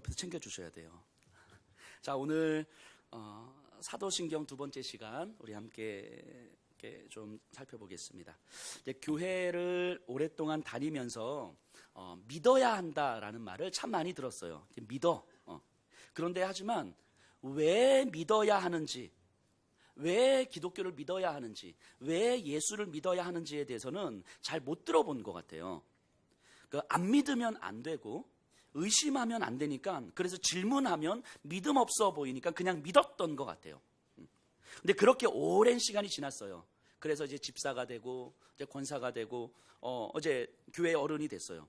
옆에서 챙겨주셔야 돼요. 자, 오늘 사도신경 두 번째 시간 우리 함께 좀 살펴보겠습니다. 이제 교회를 오랫동안 다니면서 믿어야 한다라는 말을 참 많이 들었어요. 믿어. 그런데 하지만 왜 믿어야 하는지, 왜 기독교를 믿어야 하는지, 왜 예수를 믿어야 하는지에 대해서는 잘 못 들어본 것 같아요. 안 믿으면 안 되고 의심하면 안 되니까, 그래서 질문하면 믿음 없어 보이니까 그냥 믿었던 것 같아요. 근데 그렇게 오랜 시간이 지났어요. 그래서 이제 집사가 되고 이제 권사가 되고 어제 교회 어른이 됐어요.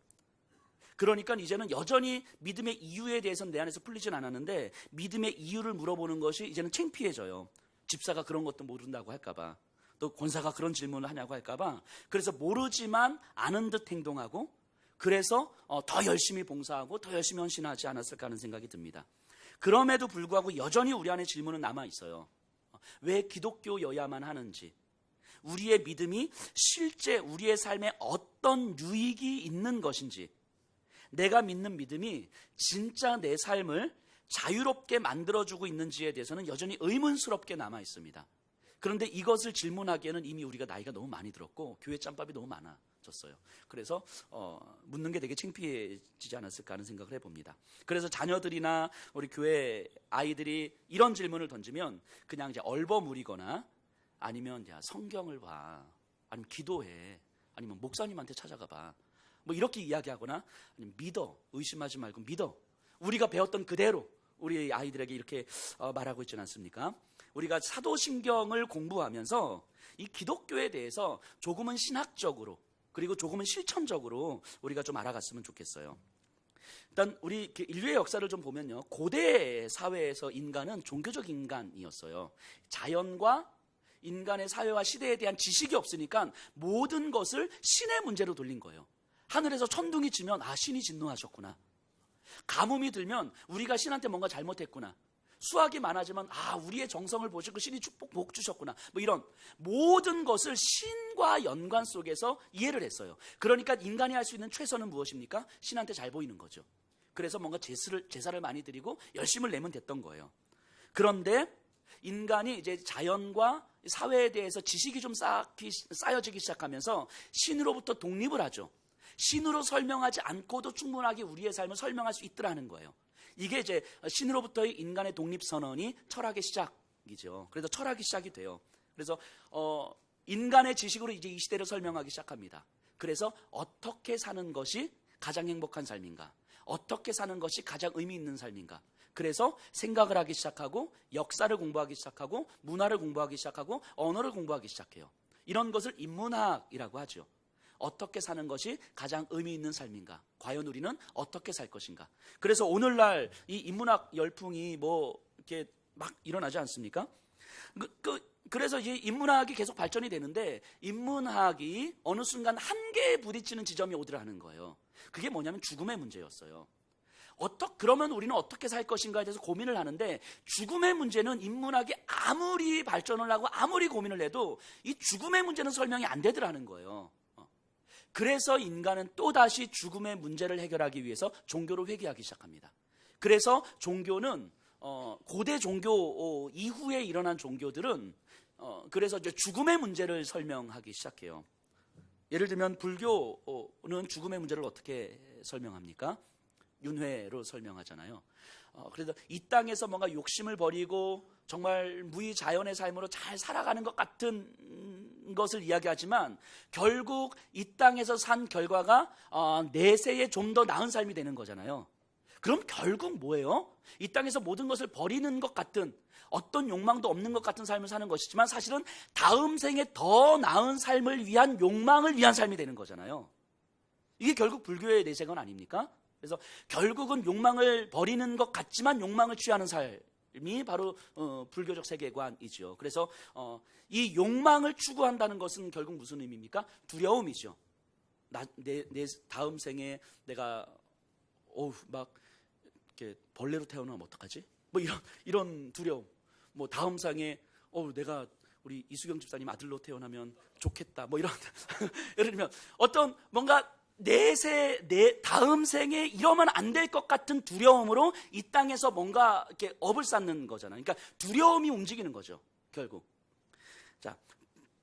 그러니까 이제는 여전히 믿음의 이유에 대해서는 내 안에서 풀리진 않았는데, 믿음의 이유를 물어보는 것이 이제는 창피해져요. 집사가 그런 것도 모른다고 할까봐, 또 권사가 그런 질문을 하냐고 할까봐. 그래서 모르지만 아는 듯 행동하고, 그래서 더 열심히 봉사하고 더 열심히 헌신하지 않았을까 하는 생각이 듭니다. 그럼에도 불구하고 여전히 우리 안에 질문은 남아있어요. 왜 기독교여야만 하는지, 우리의 믿음이 실제 우리의 삶에 어떤 유익이 있는 것인지, 내가 믿는 믿음이 진짜 내 삶을 자유롭게 만들어주고 있는지에 대해서는 여전히 의문스럽게 남아있습니다. 그런데 이것을 질문하기에는 이미 우리가 나이가 너무 많이 들었고 교회 짬밥이 너무 많아졌어요. 그래서 묻는 게 되게 창피해지지 않았을까 하는 생각을 해봅니다. 그래서 자녀들이나 우리 교회 아이들이 이런 질문을 던지면 그냥 이제 얼버무리거나, 아니면 야 성경을 봐, 아니면 기도해, 아니면 목사님한테 찾아가 봐, 뭐 이렇게 이야기하거나, 아니면 믿어, 의심하지 말고 믿어, 우리가 배웠던 그대로 우리 아이들에게 이렇게 말하고 있지 않습니까? 우리가 사도신경을 공부하면서 이 기독교에 대해서 조금은 신학적으로, 그리고 조금은 실천적으로 우리가 좀 알아갔으면 좋겠어요. 일단 우리 인류의 역사를 좀 보면요, 고대 사회에서 인간은 종교적 인간이었어요. 자연과 인간의 사회와 시대에 대한 지식이 없으니까 모든 것을 신의 문제로 돌린 거예요. 하늘에서 천둥이 치면 신이 진노하셨구나, 가뭄이 들면 우리가 신한테 뭔가 잘못했구나, 수확이 많아지면 우리의 정성을 보시고 신이 축복 복 주셨구나, 뭐 이런 모든 것을 신과 연관 속에서 이해를 했어요. 그러니까 인간이 할 수 있는 최선은 무엇입니까? 신한테 잘 보이는 거죠. 그래서 뭔가 제사를 많이 드리고 열심을 내면 됐던 거예요. 그런데 인간이 이제 자연과 사회에 대해서 지식이 좀 쌓여지기 시작하면서 신으로부터 독립을 하죠. 신으로 설명하지 않고도 충분하게 우리의 삶을 설명할 수 있더라는 거예요. 이게 이제 신으로부터의 인간의 독립선언이 철학의 시작이죠. 그래서 철학이 시작이 돼요. 그래서 인간의 지식으로 이제 이 시대를 설명하기 시작합니다. 그래서 어떻게 사는 것이 가장 행복한 삶인가, 어떻게 사는 것이 가장 의미 있는 삶인가, 그래서 생각을 하기 시작하고 역사를 공부하기 시작하고 문화를 공부하기 시작하고 언어를 공부하기 시작해요. 이런 것을 인문학이라고 하죠. 어떻게 사는 것이 가장 의미 있는 삶인가, 과연 우리는 어떻게 살 것인가. 그래서 오늘날 이 인문학 열풍이 뭐 이렇게 막 일어나지 않습니까? 그래서 이 인문학이 계속 발전이 되는데, 인문학이 어느 순간 한계에 부딪히는 지점이 오더라는 거예요. 그게 뭐냐면 죽음의 문제였어요. 그러면 우리는 어떻게 살 것인가에 대해서 고민을 하는데, 죽음의 문제는 인문학이 아무리 발전을 하고 아무리 고민을 해도 이 죽음의 문제는 설명이 안 되더라는 거예요. 그래서 인간은 또다시 죽음의 문제를 해결하기 위해서 종교를 회귀하기 시작합니다. 그래서 종교는 고대 종교 이후에 일어난 종교들은 그래서 이제 죽음의 문제를 설명하기 시작해요. 예를 들면 불교는 죽음의 문제를 어떻게 설명합니까? 윤회로 설명하잖아요. 그래서 이 땅에서 뭔가 욕심을 버리고 정말 무의자연의 삶으로 잘 살아가는 것 같은 것을 이야기하지만, 결국 이 땅에서 산 결과가 내세에 좀 더 나은 삶이 되는 거잖아요. 그럼 결국 뭐예요? 이 땅에서 모든 것을 버리는 것 같은, 어떤 욕망도 없는 것 같은 삶을 사는 것이지만, 사실은 다음 생에 더 나은 삶을 위한 욕망을 위한 삶이 되는 거잖아요. 이게 결국 불교의 내세관 아닙니까? 그래서 결국은 욕망을 버리는 것 같지만 욕망을 취하는 삶이 바로 불교적 세계관이죠. 그래서 이 욕망을 추구한다는 것은 결국 무슨 의미입니까? 두려움이죠. 내 다음 생에 내가 막 이렇게 벌레로 태어나면 어떡하지? 뭐 이런 두려움. 뭐 다음 생에 내가 우리 이수경 집사님 아들로 태어나면 좋겠다. 뭐 이런 예를 들면 어떤 뭔가 내 다음 생에 이러면 안 될 것 같은 두려움으로 이 땅에서 뭔가 이렇게 업을 쌓는 거잖아요. 그러니까 두려움이 움직이는 거죠, 결국. 자,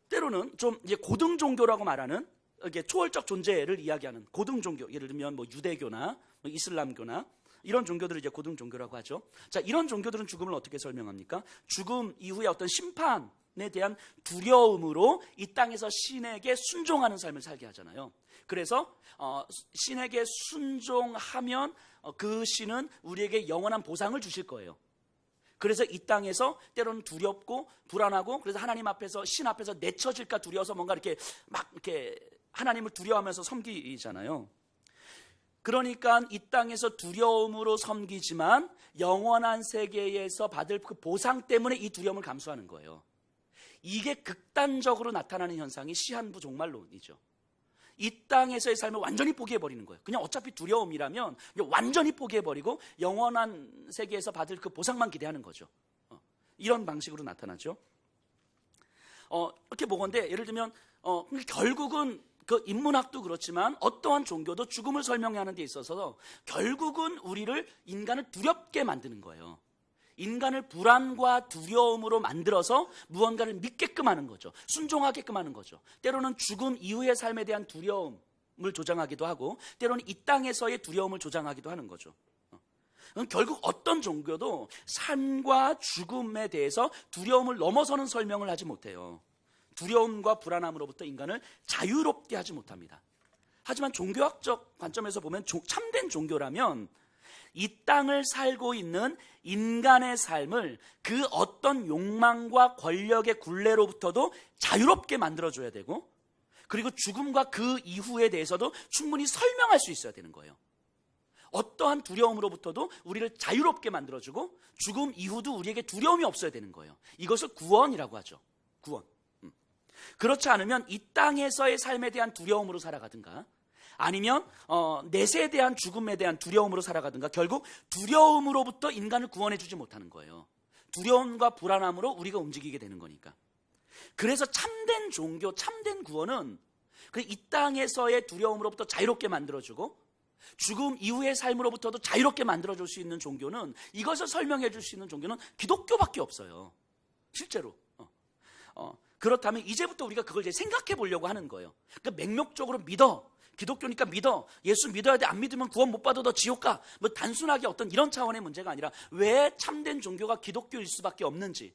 때로는 좀 이제 고등 종교라고 말하는 이게 초월적 존재를 이야기하는 고등 종교, 예를 들면 뭐 유대교나 뭐 이슬람교나 이런 종교들을 이제 고등 종교라고 하죠. 자, 이런 종교들은 죽음을 어떻게 설명합니까? 죽음 이후에 어떤 심판에 대한 두려움으로 이 땅에서 신에게 순종하는 삶을 살게 하잖아요. 그래서 신에게 순종하면 그 신은 우리에게 영원한 보상을 주실 거예요. 그래서 이 땅에서 때로는 두렵고 불안하고, 그래서 하나님 앞에서, 신 앞에서 내쳐질까 두려워서 뭔가 이렇게 막 이렇게 하나님을 두려워하면서 섬기잖아요. 그러니까 이 땅에서 두려움으로 섬기지만 영원한 세계에서 받을 그 보상 때문에 이 두려움을 감수하는 거예요. 이게 극단적으로 나타나는 현상이 시한부 종말론이죠. 이 땅에서의 삶을 완전히 포기해버리는 거예요. 그냥 어차피 두려움이라면 완전히 포기해버리고 영원한 세계에서 받을 그 보상만 기대하는 거죠. 이런 방식으로 나타나죠. 이렇게 보건데, 예를 들면 결국은 그 인문학도 그렇지만 어떠한 종교도 죽음을 설명하는 데 있어서 결국은 인간을 두렵게 만드는 거예요. 인간을 불안과 두려움으로 만들어서 무언가를 믿게끔 하는 거죠. 순종하게끔 하는 거죠. 때로는 죽음 이후의 삶에 대한 두려움을 조장하기도 하고, 때로는 이 땅에서의 두려움을 조장하기도 하는 거죠. 결국 어떤 종교도 삶과 죽음에 대해서 두려움을 넘어서는 설명을 하지 못해요. 두려움과 불안함으로부터 인간을 자유롭게 하지 못합니다. 하지만 종교학적 관점에서 보면 참된 종교라면 이 땅을 살고 있는 인간의 삶을 그 어떤 욕망과 권력의 굴레로부터도 자유롭게 만들어줘야 되고, 그리고 죽음과 그 이후에 대해서도 충분히 설명할 수 있어야 되는 거예요. 어떠한 두려움으로부터도 우리를 자유롭게 만들어주고 죽음 이후도 우리에게 두려움이 없어야 되는 거예요. 이것을 구원이라고 하죠. 구원. 그렇지 않으면 이 땅에서의 삶에 대한 두려움으로 살아가든가, 아니면 내세에 대한 죽음에 대한 두려움으로 살아가든가, 결국 두려움으로부터 인간을 구원해 주지 못하는 거예요. 두려움과 불안함으로 우리가 움직이게 되는 거니까. 그래서 참된 종교, 참된 구원은 이 땅에서의 두려움으로부터 자유롭게 만들어주고 죽음 이후의 삶으로부터도 자유롭게 만들어줄 수 있는 종교는, 이것을 설명해 줄 수 있는 종교는 기독교밖에 없어요. 실제로. 그렇다면 이제부터 우리가 그걸 이제 생각해 보려고 하는 거예요. 그러니까 맹목적으로 믿어. 기독교니까 믿어. 예수 믿어야 돼. 안 믿으면 구원 못 받아. 너 지옥 가. 뭐 단순하게 어떤 이런 차원의 문제가 아니라 왜 참된 종교가 기독교일 수밖에 없는지,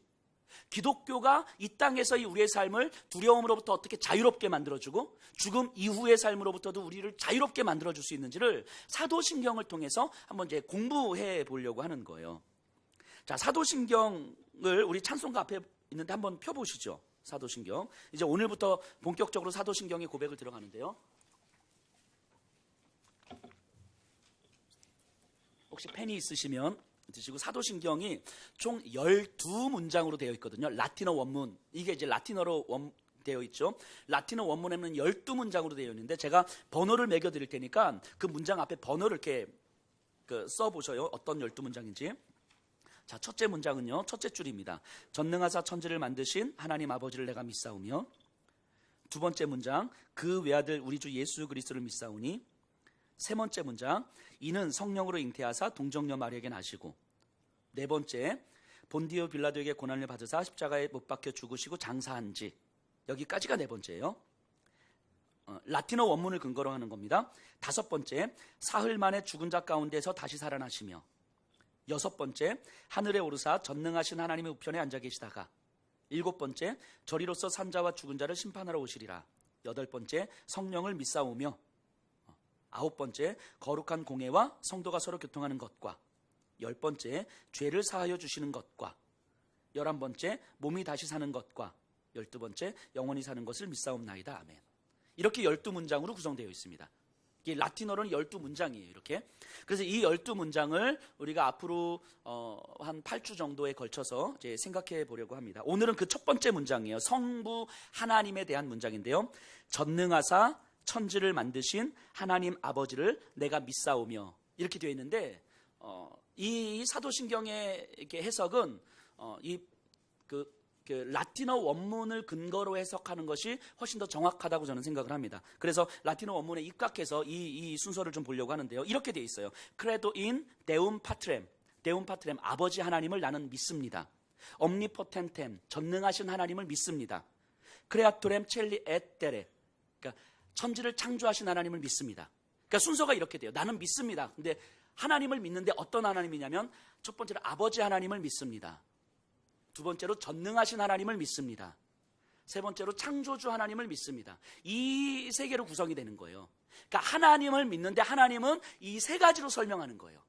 기독교가 이 땅에서의 우리의 삶을 두려움으로부터 어떻게 자유롭게 만들어주고 죽음 이후의 삶으로부터도 우리를 자유롭게 만들어줄 수 있는지를 사도신경을 통해서 한번 이제 공부해 보려고 하는 거예요. 자, 사도신경을 우리 찬송가 앞에 있는데 한번 펴보시죠. 사도신경. 이제 오늘부터 본격적으로 사도신경의 고백을 들어가는데요. 혹시 펜이 있으시면 드시고, 사도신경이 총 12문장으로 되어 있거든요. 라틴어 원문. 이게 이제 라틴어로 되어 있죠. 라틴어 원문에는 12문장으로 되어 있는데 제가 번호를 매겨 드릴 테니까 그 문장 앞에 번호를 이렇게 써보셔요. 어떤 12문장인지. 자, 첫째 문장은요, 첫째 줄입니다. 전능하사 천지를 만드신 하나님 아버지를 내가 믿사오며. 두 번째 문장, 그 외아들 우리 주 예수 그리스도를 믿사오니. 세 번째 문장, 이는 성령으로 잉태하사 동정녀 마리에게 나시고. 네 번째, 본디오 빌라도에게 고난을 받으사 십자가에 못 박혀 죽으시고 장사한지. 여기까지가 네 번째예요. 라틴어 원문을 근거로 하는 겁니다. 다섯 번째, 사흘 만에 죽은 자 가운데서 다시 살아나시며. 여섯 번째, 하늘에 오르사 전능하신 하나님의 우편에 앉아 계시다가. 일곱 번째, 저리로서 산자와 죽은 자를 심판하러 오시리라. 여덟 번째, 성령을 믿사오며. 아홉 번째, 거룩한 공회와 성도가 서로 교통하는 것과. 열 번째, 죄를 사하여 주시는 것과. 11번째, 몸이 다시 사는 것과. 12번째, 영원히 사는 것을 믿사옵나이다. 아멘. 이렇게 12문장으로 구성되어 있습니다. 이게 라틴어로는 12문장이에요. 이렇게. 그래서 이 12문장을 우리가 앞으로 한 8주 정도에 걸쳐서 이제 생각해 보려고 합니다. 오늘은 그 첫 번째 문장이에요. 성부 하나님에 대한 문장인데요. 전능하사 천지를 만드신 하나님 아버지를 내가 믿사오며. 이렇게 되어 있는데, 이 사도신경의 이렇게 해석은 라틴어 원문을 근거로 해석하는 것이 훨씬 더 정확하다고 저는 생각을 합니다. 그래서 라틴어 원문에 입각해서 이 순서를 좀 보려고 하는데요. 이렇게 되어 있어요. Credo in Deum Patrem. Deum Patrem, 아버지 하나님을 나는 믿습니다. Omnipotentem, 전능하신 하나님을 믿습니다. Creatorem Caeli et Terre, 그러니까 천지를 창조하신 하나님을 믿습니다. 그러니까 순서가 이렇게 돼요. 나는 믿습니다. 근데 하나님을 믿는데 어떤 하나님이냐면 첫 번째로 아버지 하나님을 믿습니다. 두 번째로 전능하신 하나님을 믿습니다. 세 번째로 창조주 하나님을 믿습니다. 이 세 개로 구성이 되는 거예요. 그러니까 하나님을 믿는데 하나님은 이 세 가지로 설명하는 거예요.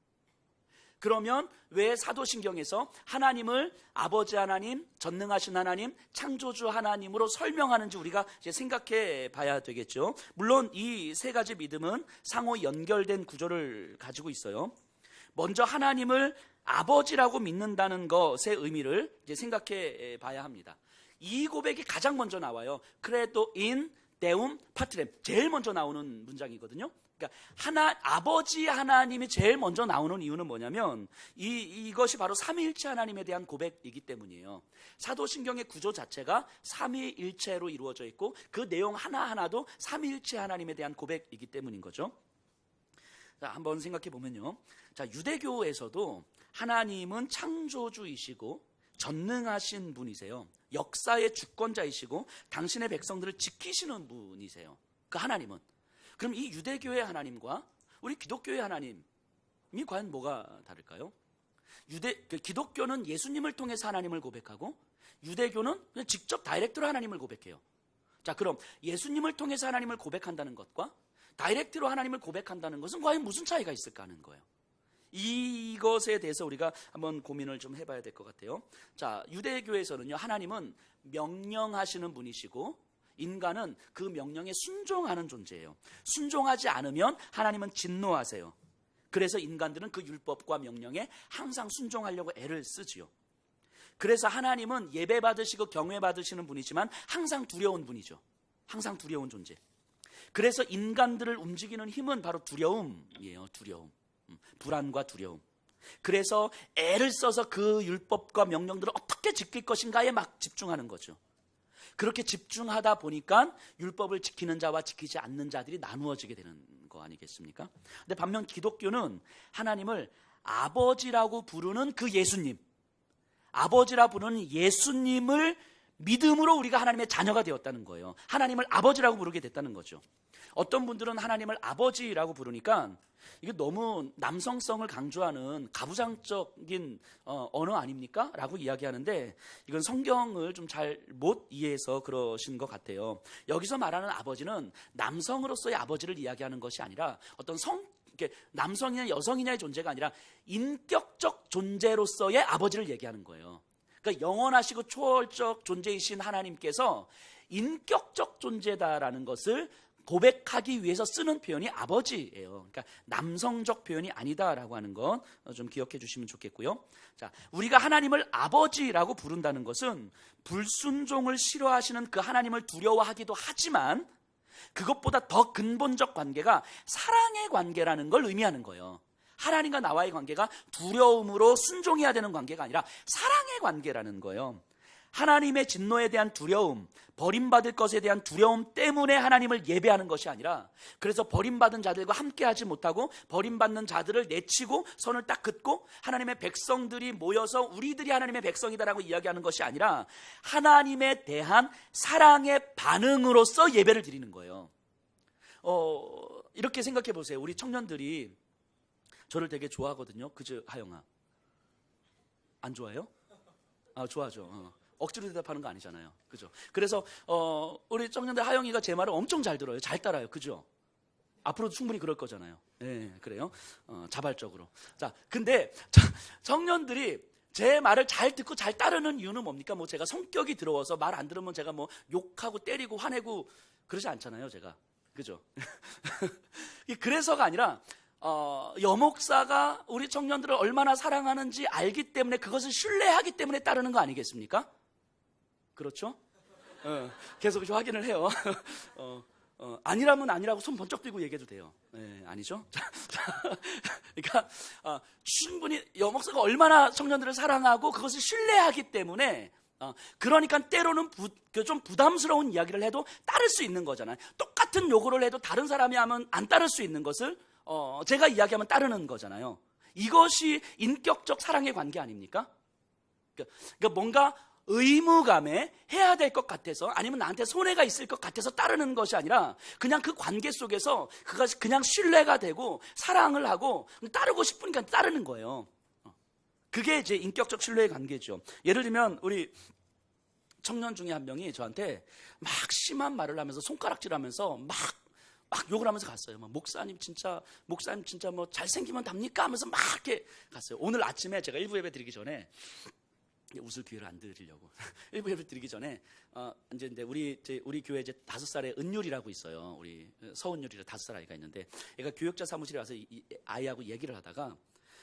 그러면 왜 사도신경에서 하나님을 아버지 하나님, 전능하신 하나님, 창조주 하나님으로 설명하는지 우리가 이제 생각해 봐야 되겠죠. 물론 이 세 가지 믿음은 상호 연결된 구조를 가지고 있어요. 먼저 하나님을 아버지라고 믿는다는 것의 의미를 이제 생각해 봐야 합니다. 이 고백이 가장 먼저 나와요. Credo in Deum Patrem, 제일 먼저 나오는 문장이거든요. 그러니까 아버지 하나님이 제일 먼저 나오는 이유는 뭐냐면 이것이 바로 삼위일체 하나님에 대한 고백이기 때문이에요. 사도신경의 구조 자체가 삼위일체로 이루어져 있고 그 내용 하나하나도 삼위일체 하나님에 대한 고백이기 때문인 거죠. 자, 한번 생각해 보면요. 자, 유대교에서도 하나님은 창조주이시고 전능하신 분이세요. 역사의 주권자이시고 당신의 백성들을 지키시는 분이세요. 그 하나님은. 그럼 이 유대교의 하나님과 우리 기독교의 하나님이 과연 뭐가 다를까요? 기독교는 예수님을 통해서 하나님을 고백하고 유대교는 그냥 직접 다이렉트로 하나님을 고백해요. 자, 그럼 예수님을 통해서 하나님을 고백한다는 것과 다이렉트로 하나님을 고백한다는 것은 과연 무슨 차이가 있을까 하는 거예요. 이것에 대해서 우리가 한번 고민을 좀 해봐야 될 것 같아요. 자, 유대교에서는요, 하나님은 명령하시는 분이시고 인간은 그 명령에 순종하는 존재예요. 순종하지 않으면 하나님은 진노하세요. 그래서 인간들은 그 율법과 명령에 항상 순종하려고 애를 쓰지요. 그래서 하나님은 예배 받으시고 경외 받으시는 분이지만 항상 두려운 분이죠. 항상 두려운 존재. 그래서 인간들을 움직이는 힘은 바로 두려움이에요. 두려움. 불안과 두려움. 그래서 애를 써서 그 율법과 명령들을 어떻게 지킬 것인가에 막 집중하는 거죠. 그렇게 집중하다 보니까 율법을 지키는 자와 지키지 않는 자들이 나누어지게 되는 거 아니겠습니까? 근데 반면 기독교는 하나님을 아버지라고 부르는 그 예수님, 아버지라 부르는 예수님을 믿음으로 우리가 하나님의 자녀가 되었다는 거예요. 하나님을 아버지라고 부르게 됐다는 거죠. 어떤 분들은 하나님을 아버지라고 부르니까 이게 너무 남성성을 강조하는 가부장적인 언어 아닙니까? 라고 이야기하는데 이건 성경을 좀 잘 못 이해해서 그러신 것 같아요. 여기서 말하는 아버지는 남성으로서의 아버지를 이야기하는 것이 아니라 어떤 남성이냐 여성이냐의 존재가 아니라 인격적 존재로서의 아버지를 얘기하는 거예요. 그러니까 영원하시고 초월적 존재이신 하나님께서 인격적 존재다라는 것을 고백하기 위해서 쓰는 표현이 아버지예요. 그러니까 남성적 표현이 아니다라고 하는 건 좀 기억해 주시면 좋겠고요. 자, 우리가 하나님을 아버지라고 부른다는 것은 불순종을 싫어하시는 그 하나님을 두려워하기도 하지만 그것보다 더 근본적 관계가 사랑의 관계라는 걸 의미하는 거예요. 하나님과 나와의 관계가 두려움으로 순종해야 되는 관계가 아니라 사랑의 관계라는 거예요. 하나님의 진노에 대한 두려움, 버림받을 것에 대한 두려움 때문에 하나님을 예배하는 것이 아니라 그래서 버림받은 자들과 함께하지 못하고 버림받는 자들을 내치고 선을 딱 긋고 하나님의 백성들이 모여서 우리들이 하나님의 백성이다라고 이야기하는 것이 아니라 하나님에 대한 사랑의 반응으로서 예배를 드리는 거예요. 이렇게 생각해 보세요. 우리 청년들이 저를 되게 좋아하거든요. 그죠, 하영아? 안 좋아해요? 아, 좋아하죠. 억지로 대답하는 거 아니잖아요. 그죠? 그래서 우리 청년들 하영이가 제 말을 엄청 잘 들어요. 잘 따라요. 그죠? 앞으로도 충분히 그럴 거잖아요. 네, 그래요. 자발적으로. 자, 근데 청년들이 제 말을 잘 듣고 잘 따르는 이유는 뭡니까? 뭐 제가 성격이 더러워서 말 안 들으면 제가 뭐 욕하고 때리고 화내고 그러지 않잖아요, 제가. 그죠? 그래서가 아니라 여목사가 우리 청년들을 얼마나 사랑하는지 알기 때문에 그것을 신뢰하기 때문에 따르는 거 아니겠습니까? 그렇죠? 계속 확인을 해요. 아니라면 아니라고 손 번쩍 들고 얘기해도 돼요. 네, 아니죠? 그러니까 충분히 여목사가 얼마나 청년들을 사랑하고 그것을 신뢰하기 때문에 그러니까 때로는 좀 부담스러운 이야기를 해도 따를 수 있는 거잖아요. 똑같은 요구를 해도 다른 사람이 하면 안 따를 수 있는 것을 제가 이야기하면 따르는 거잖아요. 이것이 인격적 사랑의 관계 아닙니까? 그러니까 뭔가 의무감에 해야 될 것 같아서, 아니면 나한테 손해가 있을 것 같아서 따르는 것이 아니라 그냥 그 관계 속에서 그것이 그냥 신뢰가 되고 사랑을 하고 따르고 싶으니까 따르는 거예요. 그게 이제 인격적 신뢰의 관계죠. 예를 들면 우리 청년 중에 한 명이 저한테 막 심한 말을 하면서 손가락질하면서 막 욕을 하면서 갔어요. 목사님 진짜 뭐 잘생기면 답니까? 하면서 막 이렇게 갔어요. 오늘 아침에 제가 일부 예배 드리기 전에, 웃을 기회를 안 드리려고 일부 예배 드리기 전에 이제 우리 교회 이제 5살의 은율이라고 있어요. 우리 서은율이라 5살 아이가 있는데, 얘가 교육자 사무실에 와서 이 아이하고 얘기를 하다가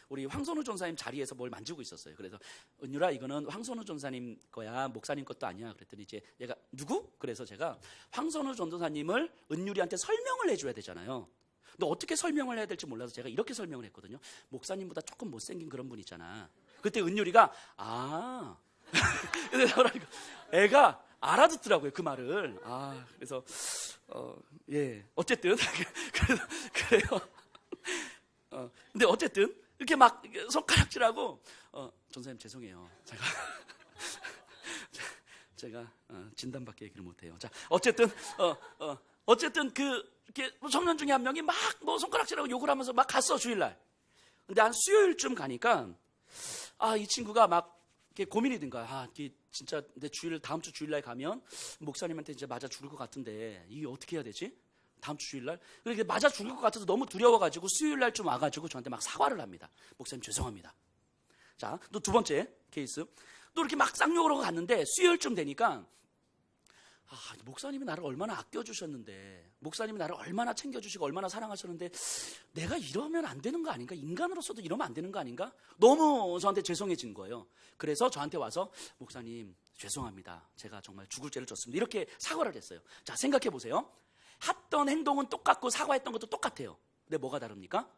우리 황선우 전사님 자리에서 뭘 만지고 있었어요. 그래서 은율아, 이거는 황선우 전사님 거야, 목사님 것도 아니야. 그랬더니 이제 얘가 누구? 그래서 제가 황선우 전도사님을 은율이한테 설명을 해줘야 되잖아요. 근데 어떻게 설명을 해야 될지 몰라서 제가 이렇게 설명을 했거든요. 목사님보다 조금 못생긴 그런 분 있잖아. 그때 은율이가 애가 알아듣더라고요, 그 말을. 그래서 예, 어쨌든 그래요. 근데 어쨌든 이렇게 막 손가락질하고 전사님 죄송해요. 제가 진단밖에 얘기를 못해요. 자, 어쨌든 이렇게 청년 중에 한 명이 막 뭐 손가락질하고 욕을 하면서 막 갔어, 주일날. 근데 한 수요일쯤 가니까 이 친구가 막 이렇게 고민이 든 거야. 이게 진짜 내 다음 주 주일날 가면 목사님한테 이제 맞아 죽을 것 같은데 이게 어떻게 해야 되지? 다음 주 주일날? 그렇게 맞아 죽을 것 같아서 너무 두려워가지고 수요일날 좀 와가지고 저한테 막 사과를 합니다. 목사님 죄송합니다. 자, 또 두 번째 케이스. 또 이렇게 막 쌍욕을 하고 갔는데 수요일쯤 되니까 목사님이 나를 얼마나 아껴주셨는데, 목사님이 나를 얼마나 챙겨주시고 얼마나 사랑하셨는데 내가 이러면 안 되는 거 아닌가? 인간으로서도 이러면 안 되는 거 아닌가? 너무 저한테 죄송해진 거예요. 그래서 저한테 와서 목사님 죄송합니다. 제가 정말 죽을 죄를 졌습니다. 이렇게 사과를 했어요. 자, 생각해 보세요. 했던 행동은 똑같고 사과했던 것도 똑같아요. 근데 뭐가 다릅니까?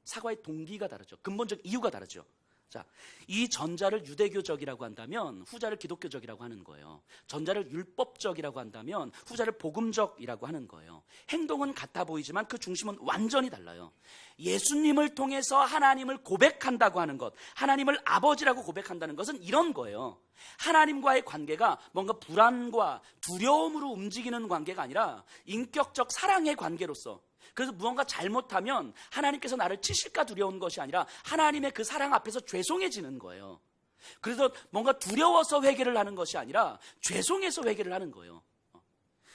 사과의 동기가 다르죠. 근본적 이유가 다르죠. 자, 이 전자를 유대교적이라고 한다면 후자를 기독교적이라고 하는 거예요. 전자를 율법적이라고 한다면 후자를 복음적이라고 하는 거예요. 행동은 같아 보이지만 그 중심은 완전히 달라요. 예수님을 통해서 하나님을 고백한다고 하는 것, 하나님을 아버지라고 고백한다는 것은 이런 거예요. 하나님과의 관계가 뭔가 불안과 두려움으로 움직이는 관계가 아니라 인격적 사랑의 관계로서, 그래서 무언가 잘못하면 하나님께서 나를 치실까 두려운 것이 아니라 하나님의 그 사랑 앞에서 죄송해지는 거예요. 그래서 뭔가 두려워서 회개를 하는 것이 아니라 죄송해서 회개를 하는 거예요.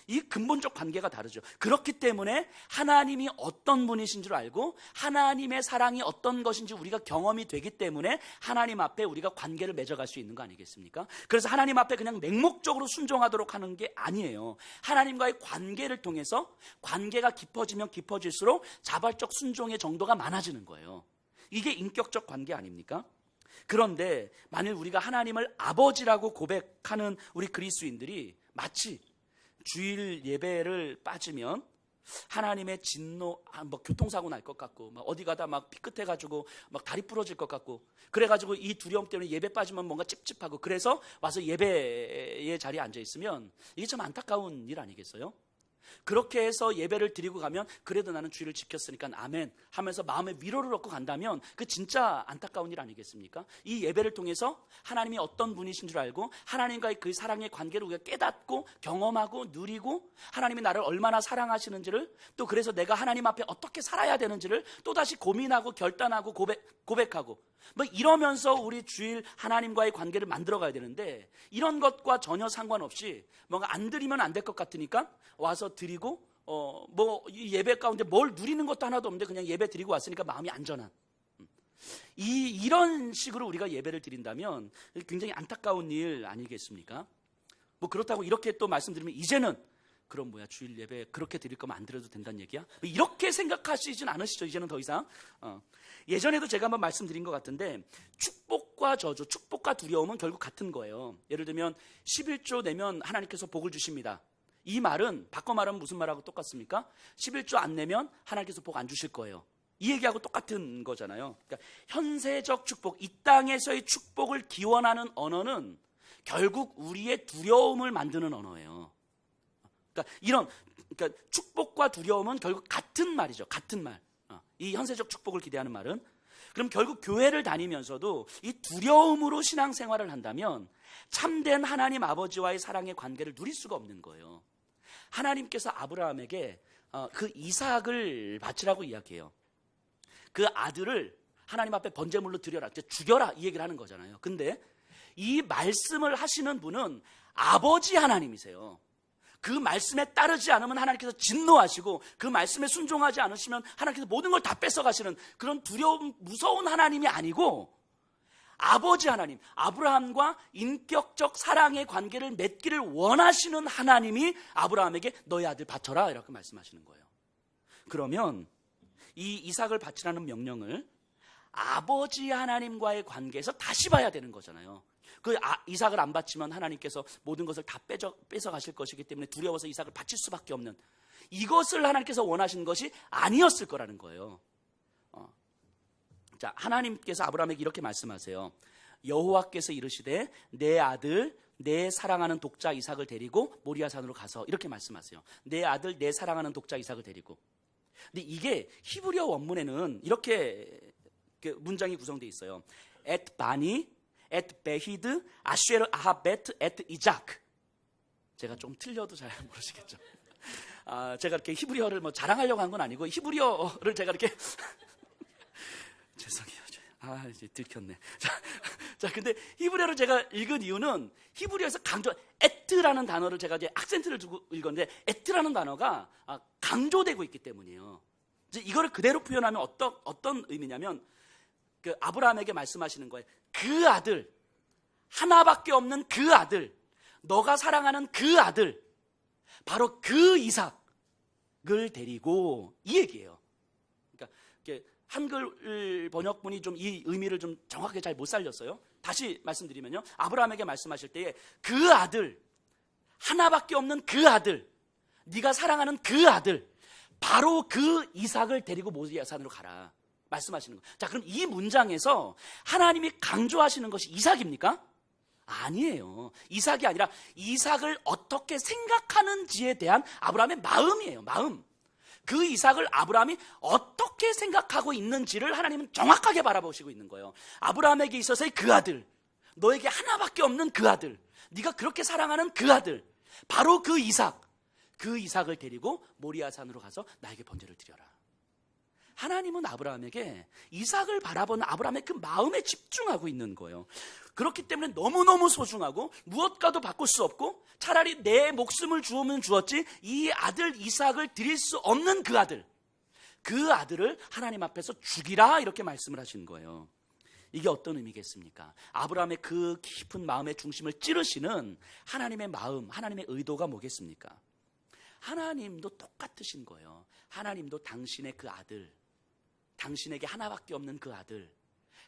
이 근본적 관계가 다르죠. 그렇기 때문에 하나님이 어떤 분이신 줄 알고 하나님의 사랑이 어떤 것인지 우리가 경험이 되기 때문에 하나님 앞에 우리가 관계를 맺어갈 수 있는 거 아니겠습니까? 그래서 하나님 앞에 그냥 맹목적으로 순종하도록 하는 게 아니에요. 하나님과의 관계를 통해서 관계가 깊어지면 깊어질수록 자발적 순종의 정도가 많아지는 거예요. 이게 인격적 관계 아닙니까? 그런데 만일 우리가 하나님을 아버지라고 고백하는 우리 그리스도인들이 마치 주일 예배를 빠지면 하나님의 진노, 뭐 교통사고 날 것 같고, 막 어디 가다 막 삐끗해가지고 막 다리 부러질 것 같고, 그래가지고 이 두려움 때문에 예배 빠지면 뭔가 찝찝하고, 그래서 와서 예배의 자리에 앉아 있으면 이게 참 안타까운 일 아니겠어요? 그렇게 해서 예배를 드리고 가면 그래도 나는 주일을 지켰으니까 아멘 하면서 마음의 위로를 얻고 간다면 그 진짜 안타까운 일 아니겠습니까? 이 예배를 통해서 하나님이 어떤 분이신 줄 알고 하나님과의 그 사랑의 관계를 우리가 깨닫고 경험하고 누리고 하나님이 나를 얼마나 사랑하시는지를, 또 그래서 내가 하나님 앞에 어떻게 살아야 되는지를 또다시 고민하고 결단하고 고백하고 뭐 이러면서 우리 주일 하나님과의 관계를 만들어 가야 되는데, 이런 것과 전혀 상관없이 뭔가 안 드리면 안 될 것 같으니까 와서 드리고 뭐 이 예배 가운데 뭘 누리는 것도 하나도 없는데 그냥 예배 드리고 왔으니까 마음이 안전한, 이런 식으로 우리가 예배를 드린다면 굉장히 안타까운 일 아니겠습니까? 뭐 그렇다고 이렇게 또 말씀드리면 이제는 그럼 뭐야, 주일 예배 그렇게 드릴 거면 안 드려도 된다는 얘기야? 이렇게 생각하시진 않으시죠? 이제는 더 이상. 예전에도 제가 한번 말씀드린 것 같은데, 축복과 저주, 축복과 두려움은 결국 같은 거예요. 예를 들면 11조 내면 하나님께서 복을 주십니다. 이 말은 바꿔 말하면 무슨 말하고 똑같습니까? 11조 안 내면 하나님께서 복 안 주실 거예요. 이 얘기하고 똑같은 거잖아요. 그러니까 현세적 축복, 이 땅에서의 축복을 기원하는 언어는 결국 우리의 두려움을 만드는 언어예요. 그러니까 축복과 두려움은 결국 같은 말이죠. 같은 말. 이 현세적 축복을 기대하는 말은. 그럼 결국 교회를 다니면서도 이 두려움으로 신앙생활을 한다면 참된 하나님 아버지와의 사랑의 관계를 누릴 수가 없는 거예요. 하나님께서 아브라함에게 그 이삭을 바치라고 이야기해요. 그 아들을 하나님 앞에 번제물로 드려라, 죽여라, 이 얘기를 하는 거잖아요. 근데 이 말씀을 하시는 분은 아버지 하나님이세요. 그 말씀에 따르지 않으면 하나님께서 진노하시고, 그 말씀에 순종하지 않으시면 하나님께서 모든 걸 다 뺏어가시는 그런 두려움, 무서운 하나님이 아니고 아버지 하나님, 아브라함과 인격적 사랑의 관계를 맺기를 원하시는 하나님이 아브라함에게 너의 아들 바쳐라, 이렇게 말씀하시는 거예요. 그러면 이 이삭을 바치라는 명령을 아버지 하나님과의 관계에서 다시 봐야 되는 거잖아요. 그 이삭을 안 바치면 하나님께서 모든 것을 다 뺏어가실 것이기 때문에 두려워서 이삭을 바칠 수밖에 없는, 이것을 하나님께서 원하시는 것이 아니었을 거라는 거예요. 자, 하나님께서 아브라함에게 이렇게 말씀하세요. 여호와께서 이르시되 내 아들 내 사랑하는 독자 이삭을 데리고 모리아산으로 가서, 이렇게 말씀하세요. 내 아들 내 사랑하는 독자 이삭을 데리고. 근데 이게 히브리어 원문에는 이렇게 문장이 구성되어 있어요. Et bani, et behid, asher ahabet, et 이삭. 제가 좀 틀려도 잘 모르시겠죠. 제가 이렇게 히브리어를 자랑하려고 한 건 아니고, 히브리어를 제가 이렇게 죄송해요. 이제 들켰네. 자, 근데 히브리어를 제가 읽은 이유는 히브리어에서 에트라는 단어를 제가 이제 악센트를 두고 읽었는데, 에트라는 단어가 강조되고 있기 때문이에요. 이제 이거를 그대로 표현하면 어떤 의미냐면, 그 아브라함에게 말씀하시는 거예요. 그 아들, 하나밖에 없는 그 아들, 너가 사랑하는 그 아들, 바로 그 이삭을 데리고, 이 얘기예요. 그러니까 한글 번역본이 좀 이 의미를 좀 정확하게 잘 못 살렸어요. 다시 말씀드리면요, 아브라함에게 말씀하실 때에 그 아들, 하나밖에 없는 그 아들, 네가 사랑하는 그 아들, 바로 그 이삭을 데리고 모리아산으로 가라, 말씀하시는 거예요. 자, 그럼 이 문장에서 하나님이 강조하시는 것이 이삭입니까? 아니에요. 이삭이 아니라 이삭을 어떻게 생각하는지에 대한 아브라함의 마음이에요. 마음. 그 이삭을 아브라함이 어떻게 생각하고 있는지를 하나님은 정확하게 바라보시고 있는 거예요. 아브라함에게 있어서의 그 아들, 너에게 하나밖에 없는 그 아들, 네가 그렇게 사랑하는 그 아들, 바로 그 이삭을 데리고 모리아산으로 가서 나에게 번제를 드려라. 하나님은 아브라함에게 이삭을 바라보는 아브라함의 그 마음에 집중하고 있는 거예요. 그렇기 때문에 너무너무 소중하고 무엇과도 바꿀 수 없고, 차라리 내 목숨을 주으면 주었지 이 아들 이삭을 드릴 수 없는 그 아들을 하나님 앞에서 죽이라, 이렇게 말씀을 하신 거예요. 이게 어떤 의미겠습니까? 아브라함의 그 깊은 마음의 중심을 찌르시는 하나님의 마음, 하나님의 의도가 뭐겠습니까? 하나님도 똑같으신 거예요. 하나님도 당신의 그 아들, 당신에게 하나밖에 없는 그 아들,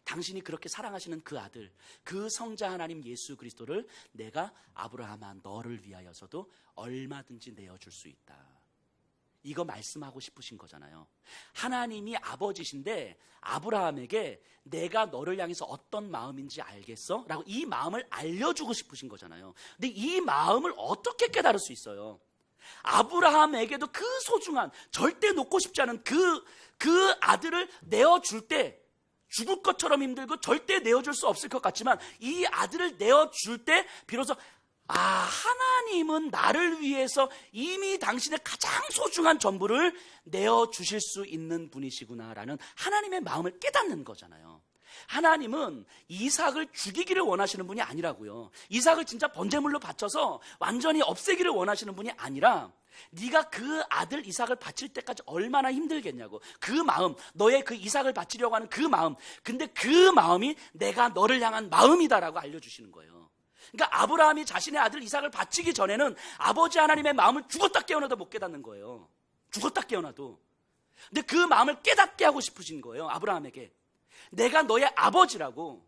당신이 그렇게 사랑하시는 그 아들, 그 성자 하나님 예수 그리스도를 내가 아브라함아 너를 위하여서도 얼마든지 내어줄 수 있다. 이거 말씀하고 싶으신 거잖아요. 하나님이 아버지신데 아브라함에게 내가 너를 향해서 어떤 마음인지 알겠어? 라고 이 마음을 알려주고 싶으신 거잖아요. 근데 이 마음을 어떻게 깨달을 수 있어요? 아브라함에게도 그 소중한, 절대 놓고 싶지 않은 그 아들을 내어줄 때, 죽을 것처럼 힘들고 절대 내어줄 수 없을 것 같지만 이 아들을 내어줄 때 비로소 하나님은 나를 위해서 이미 당신의 가장 소중한 전부를 내어주실 수 있는 분이시구나라는 하나님의 마음을 깨닫는 거잖아요. 하나님은 이삭을 죽이기를 원하시는 분이 아니라고요. 이삭을 진짜 번제물로 바쳐서 완전히 없애기를 원하시는 분이 아니라, 네가 그 아들 이삭을 바칠 때까지 얼마나 힘들겠냐고. 그 마음, 너의 그 이삭을 바치려고 하는 그 마음, 근데 그 마음이 내가 너를 향한 마음이다라고 알려주시는 거예요. 그러니까 아브라함이 자신의 아들 이삭을 바치기 전에는 아버지 하나님의 마음을 죽었다 깨어나도 못 깨닫는 거예요. 죽었다 깨어나도. 근데 그 마음을 깨닫게 하고 싶으신 거예요. 아브라함에게 내가 너의 아버지라고,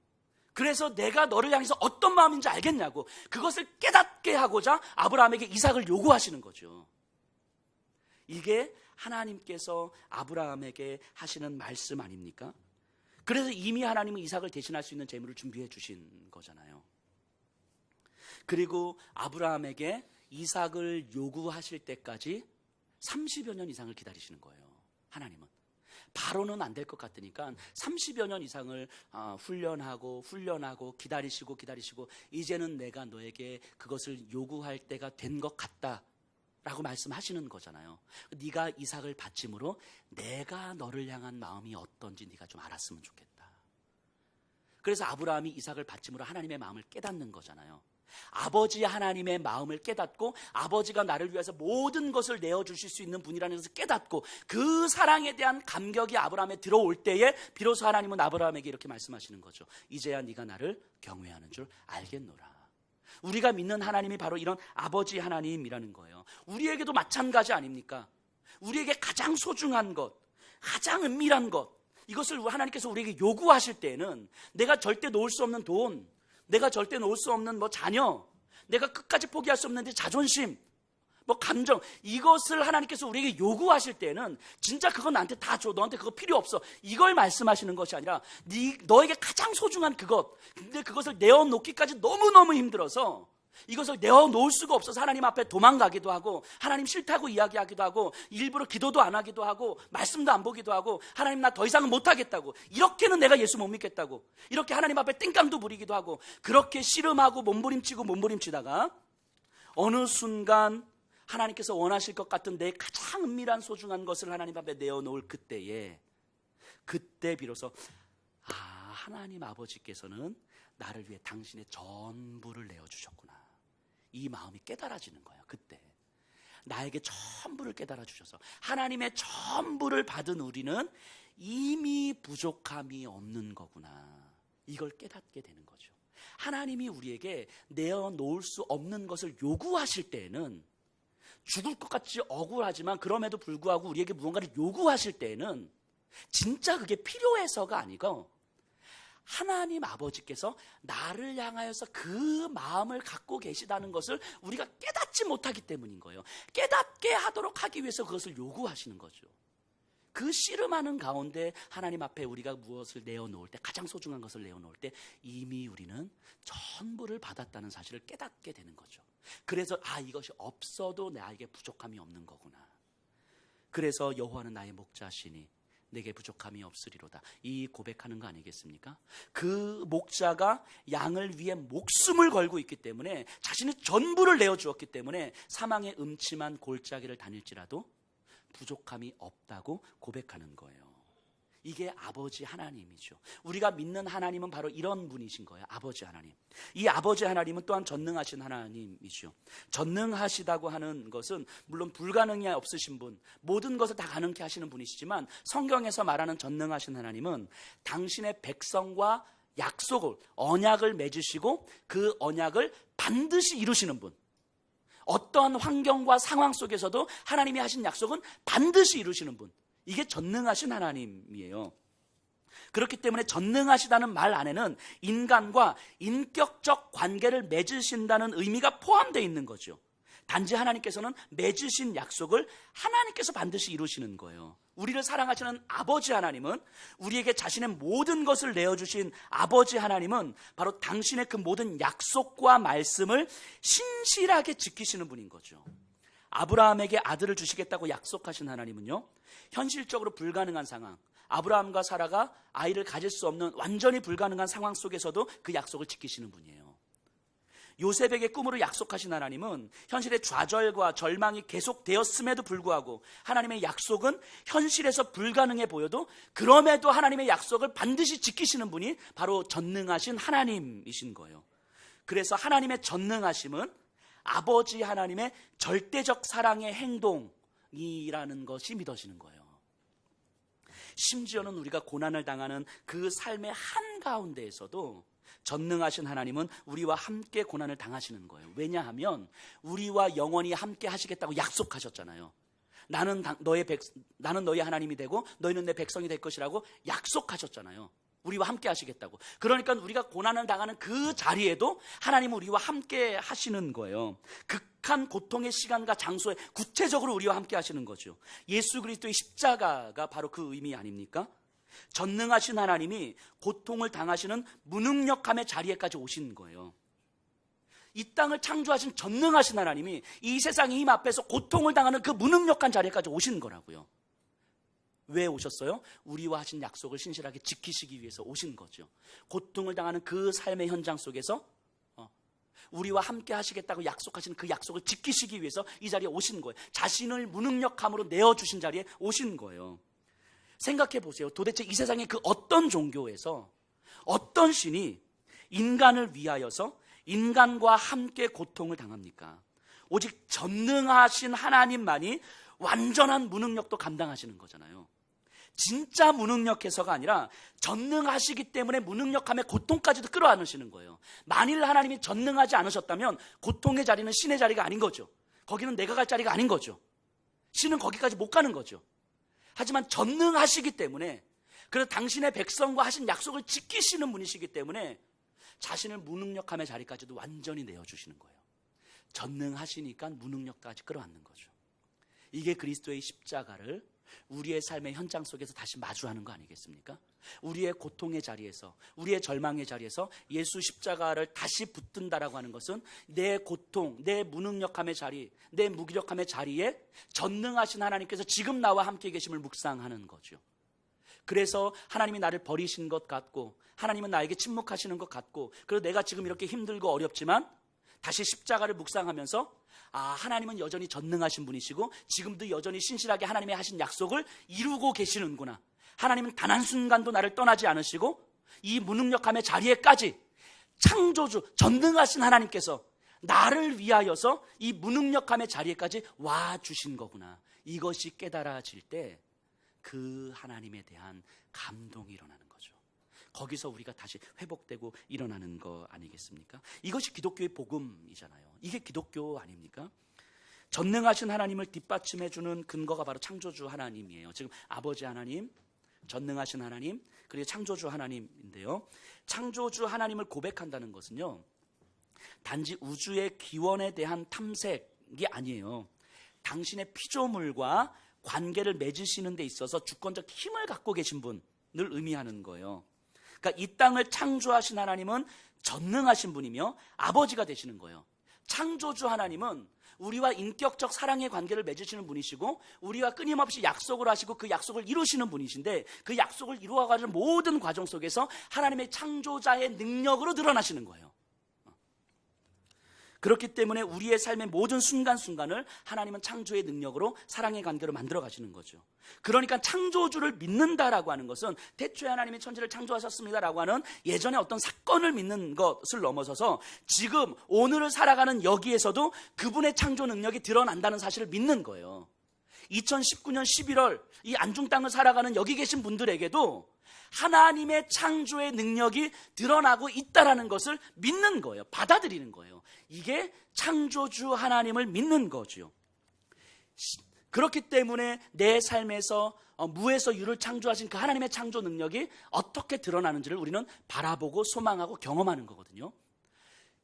그래서 내가 너를 향해서 어떤 마음인지 알겠냐고, 그것을 깨닫게 하고자 아브라함에게 이삭을 요구하시는 거죠. 이게 하나님께서 아브라함에게 하시는 말씀 아닙니까? 그래서 이미 하나님은 이삭을 대신할 수 있는 제물을 준비해 주신 거잖아요. 그리고 아브라함에게 이삭을 요구하실 때까지 30여 년 이상을 기다리시는 거예요. 하나님은 바로는 안 될 것 같으니까 30여 년 이상을 훈련하고 기다리시고 이제는 내가 너에게 그것을 요구할 때가 된 것 같다 라고 말씀하시는 거잖아요. 네가 이삭을 바침으로 내가 너를 향한 마음이 어떤지 네가 좀 알았으면 좋겠다. 그래서 아브라함이 이삭을 바침으로 하나님의 마음을 깨닫는 거잖아요. 아버지 하나님의 마음을 깨닫고 아버지가 나를 위해서 모든 것을 내어주실 수 있는 분이라는 것을 깨닫고 그 사랑에 대한 감격이 아브라함에 들어올 때에 비로소 하나님은 아브라함에게 이렇게 말씀하시는 거죠. 이제야 네가 나를 경외하는 줄 알겠노라. 우리가 믿는 하나님이 바로 이런 아버지 하나님이라는 거예요. 우리에게도 마찬가지 아닙니까? 우리에게 가장 소중한 것, 가장 은밀한 것, 이것을 하나님께서 우리에게 요구하실 때에는 내가 절대 놓을 수 없는 돈, 내가 절대 놓을 수 없는 자녀, 내가 끝까지 포기할 수 없는 내 자존심, 감정, 이것을 하나님께서 우리에게 요구하실 때는 진짜 그건 나한테 다 줘, 너한테 그거 필요 없어, 이걸 말씀하시는 것이 아니라 너에게 가장 소중한 그것, 근데 그것을 내어놓기까지 너무너무 힘들어서 이것을 내어놓을 수가 없어서 하나님 앞에 도망가기도 하고 하나님 싫다고 이야기하기도 하고 일부러 기도도 안 하기도 하고 말씀도 안 보기도 하고 하나님 나 더 이상은 못하겠다고, 이렇게는 내가 예수 못 믿겠다고 이렇게 하나님 앞에 땡깡도 부리기도 하고 그렇게 씨름하고 몸부림치다가 어느 순간 하나님께서 원하실 것 같은 내 가장 은밀한 소중한 것을 하나님 앞에 내어놓을 그때 비로소 하나님 아버지께서는 나를 위해 당신의 전부를 내어주셨구나, 이 마음이 깨달아지는 거예요. 그때 나에게 전부를 깨달아 주셔서 하나님의 전부를 받은 우리는 이미 부족함이 없는 거구나, 이걸 깨닫게 되는 거죠. 하나님이 우리에게 내어놓을 수 없는 것을 요구하실 때에는 죽을 것 같이 억울하지만 그럼에도 불구하고 우리에게 무언가를 요구하실 때에는 진짜 그게 필요해서가 아니고 하나님 아버지께서 나를 향하여서 그 마음을 갖고 계시다는 것을 우리가 깨닫지 못하기 때문인 거예요. 깨닫게 하도록 하기 위해서 그것을 요구하시는 거죠. 그 씨름하는 가운데 하나님 앞에 우리가 무엇을 내어놓을 때, 가장 소중한 것을 내어놓을 때 이미 우리는 전부를 받았다는 사실을 깨닫게 되는 거죠. 그래서 이것이 없어도 나에게 부족함이 없는 거구나. 그래서 여호와는 나의 목자시니 내게 부족함이 없으리로다, 이 고백하는 거 아니겠습니까? 그 목자가 양을 위해 목숨을 걸고 있기 때문에, 자신의 전부를 내어주었기 때문에 사망의 음침한 골짜기를 다닐지라도 부족함이 없다고 고백하는 거예요. 이게 아버지 하나님이죠. 우리가 믿는 하나님은 바로 이런 분이신 거예요. 아버지 하나님. 이 아버지 하나님은 또한 전능하신 하나님이죠. 전능하시다고 하는 것은 물론 불가능이 없으신 분, 모든 것을 다 가능케 하시는 분이시지만 성경에서 말하는 전능하신 하나님은 당신의 백성과 약속을, 언약을 맺으시고 그 언약을 반드시 이루시는 분, 어떠한 환경과 상황 속에서도 하나님이 하신 약속은 반드시 이루시는 분, 이게 전능하신 하나님이에요. 그렇기 때문에 전능하시다는 말 안에는 인간과 인격적 관계를 맺으신다는 의미가 포함되어 있는 거죠. 단지 하나님께서는 맺으신 약속을 하나님께서 반드시 이루시는 거예요. 우리를 사랑하시는 아버지 하나님은, 우리에게 자신의 모든 것을 내어주신 아버지 하나님은 바로 당신의 그 모든 약속과 말씀을 신실하게 지키시는 분인 거죠. 아브라함에게 아들을 주시겠다고 약속하신 하나님은요, 현실적으로 불가능한 상황, 아브라함과 사라가 아이를 가질 수 없는 완전히 불가능한 상황 속에서도 그 약속을 지키시는 분이에요. 요셉에게 꿈으로 약속하신 하나님은 현실의 좌절과 절망이 계속되었음에도 불구하고 하나님의 약속은 현실에서 불가능해 보여도 그럼에도 하나님의 약속을 반드시 지키시는 분이 바로 전능하신 하나님이신 거예요. 그래서 하나님의 전능하심은 아버지 하나님의 절대적 사랑의 행동이라는 것이 믿어지는 거예요. 심지어는 우리가 고난을 당하는 그 삶의 한가운데에서도 전능하신 하나님은 우리와 함께 고난을 당하시는 거예요. 왜냐하면 우리와 영원히 함께 하시겠다고 약속하셨잖아요. 나는 너의 하나님이 되고 너희는 내 백성이 될 것이라고 약속하셨잖아요. 우리와 함께 하시겠다고. 그러니까 우리가 고난을 당하는 그 자리에도 하나님은 우리와 함께 하시는 거예요. 극한 고통의 시간과 장소에 구체적으로 우리와 함께 하시는 거죠. 예수 그리스도의 십자가가 바로 그 의미 아닙니까? 전능하신 하나님이 고통을 당하시는 무능력함의 자리에까지 오신 거예요. 이 땅을 창조하신 전능하신 하나님이 이 세상의 힘 앞에서 고통을 당하는 그 무능력한 자리까지 오신 거라고요. 왜 오셨어요? 우리와 하신 약속을 신실하게 지키시기 위해서 오신 거죠. 고통을 당하는 그 삶의 현장 속에서 우리와 함께 하시겠다고 약속하신 그 약속을 지키시기 위해서 이 자리에 오신 거예요. 자신을 무능력함으로 내어주신 자리에 오신 거예요. 생각해 보세요. 도대체 이 세상의 그 어떤 종교에서 어떤 신이 인간을 위하여서 인간과 함께 고통을 당합니까? 오직 전능하신 하나님만이 완전한 무능력도 감당하시는 거잖아요. 진짜 무능력해서가 아니라 전능하시기 때문에 무능력함의 고통까지도 끌어안으시는 거예요. 만일 하나님이 전능하지 않으셨다면 고통의 자리는 신의 자리가 아닌 거죠. 거기는 내가 갈 자리가 아닌 거죠. 신은 거기까지 못 가는 거죠. 하지만 전능하시기 때문에, 그래서 당신의 백성과 하신 약속을 지키시는 분이시기 때문에 자신을 무능력함의 자리까지도 완전히 내어주시는 거예요. 전능하시니까 무능력까지 끌어안는 거죠. 이게 그리스도의 십자가를 우리의 삶의 현장 속에서 다시 마주하는 거 아니겠습니까? 우리의 고통의 자리에서, 우리의 절망의 자리에서 예수 십자가를 다시 붙든다라고 하는 것은 내 고통, 내 무능력함의 자리, 내 무기력함의 자리에 전능하신 하나님께서 지금 나와 함께 계심을 묵상하는 거죠. 그래서 하나님이 나를 버리신 것 같고, 하나님은 나에게 침묵하시는 것 같고, 그래서 내가 지금 이렇게 힘들고 어렵지만 다시 십자가를 묵상하면서 하나님은 여전히 전능하신 분이시고 지금도 여전히 신실하게 하나님의 하신 약속을 이루고 계시는구나. 하나님은 단 한순간도 나를 떠나지 않으시고 이 무능력함의 자리에까지 창조주, 전능하신 하나님께서 나를 위하여서 이 무능력함의 자리에까지 와주신 거구나. 이것이 깨달아질 때 그 하나님에 대한 감동이 일어나는 거죠. 거기서 우리가 다시 회복되고 일어나는 거 아니겠습니까? 이것이 기독교의 복음이잖아요. 이게 기독교 아닙니까? 전능하신 하나님을 뒷받침해주는 근거가 바로 창조주 하나님이에요. 지금 아버지 하나님, 전능하신 하나님, 그리고 창조주 하나님인데요. 창조주 하나님을 고백한다는 것은요, 단지 우주의 기원에 대한 탐색이 아니에요. 당신의 피조물과 관계를 맺으시는 데 있어서 주권적 힘을 갖고 계신 분을 의미하는 거예요. 그러니까 이 땅을 창조하신 하나님은 전능하신 분이며 아버지가 되시는 거예요. 창조주 하나님은 우리와 인격적 사랑의 관계를 맺으시는 분이시고 우리와 끊임없이 약속을 하시고 그 약속을 이루시는 분이신데, 그 약속을 이루어가는 모든 과정 속에서 하나님의 창조자의 능력으로 드러나시는 거예요. 그렇기 때문에 우리의 삶의 모든 순간순간을 하나님은 창조의 능력으로 사랑의 관계로 만들어 가시는 거죠. 그러니까 창조주를 믿는다라고 하는 것은 태초에 하나님이 천지를 창조하셨습니다라고 하는 예전에 어떤 사건을 믿는 것을 넘어서서 지금 오늘을 살아가는 여기에서도 그분의 창조 능력이 드러난다는 사실을 믿는 거예요. 2019년 11월 이 안중 땅을 살아가는 여기 계신 분들에게도 하나님의 창조의 능력이 드러나고 있다라는 것을 믿는 거예요. 받아들이는 거예요. 이게 창조주 하나님을 믿는 거죠. 그렇기 때문에 내 삶에서 무에서 유를 창조하신 그 하나님의 창조 능력이 어떻게 드러나는지를 우리는 바라보고 소망하고 경험하는 거거든요.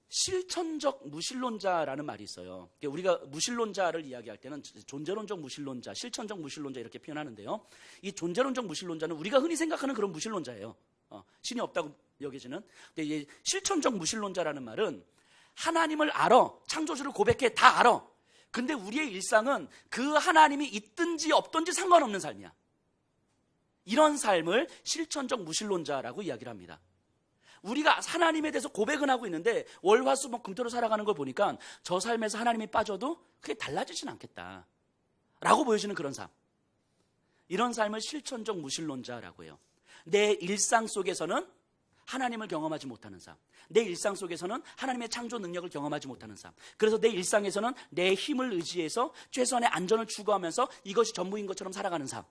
실천적 무신론자라는 말이 있어요. 우리가 무신론자를 이야기할 때는 존재론적 무신론자, 실천적 무신론자 이렇게 표현하는데요. 이 존재론적 무신론자는 우리가 흔히 생각하는 그런 무신론자예요. 신이 없다고 여겨지는. 근데 이 실천적 무신론자라는 말은 하나님을 알아, 창조주를 고백해, 다 알아. 근데 우리의 일상은 그 하나님이 있든지 없든지 상관없는 삶이야. 이런 삶을 실천적 무신론자라고 이야기를 합니다. 우리가 하나님에 대해서 고백은 하고 있는데 월화수목금토로 살아가는 걸 보니까 저 삶에서 하나님이 빠져도 그게 달라지진 않겠다 라고 보여지는 그런 삶, 이런 삶을 실천적 무신론자라고 해요. 내 일상 속에서는 하나님을 경험하지 못하는 삶, 내 일상 속에서는 하나님의 창조 능력을 경험하지 못하는 삶, 그래서 내 일상에서는 내 힘을 의지해서 최소한의 안전을 추구하면서 이것이 전부인 것처럼 살아가는 삶,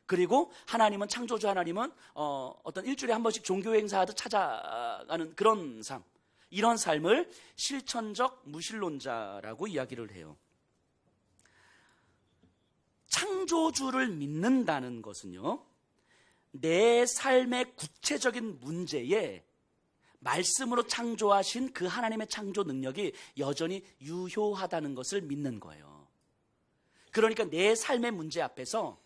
그리고 하나님은, 창조주 하나님은 어떤 일주일에 한 번씩 종교 행사하듯 찾아가는 그런 삶, 이런 삶을 실천적 무신론자라고 이야기를 해요. 창조주를 믿는다는 것은요, 내 삶의 구체적인 문제에 말씀으로 창조하신 그 하나님의 창조 능력이 여전히 유효하다는 것을 믿는 거예요. 그러니까 내 삶의 문제 앞에서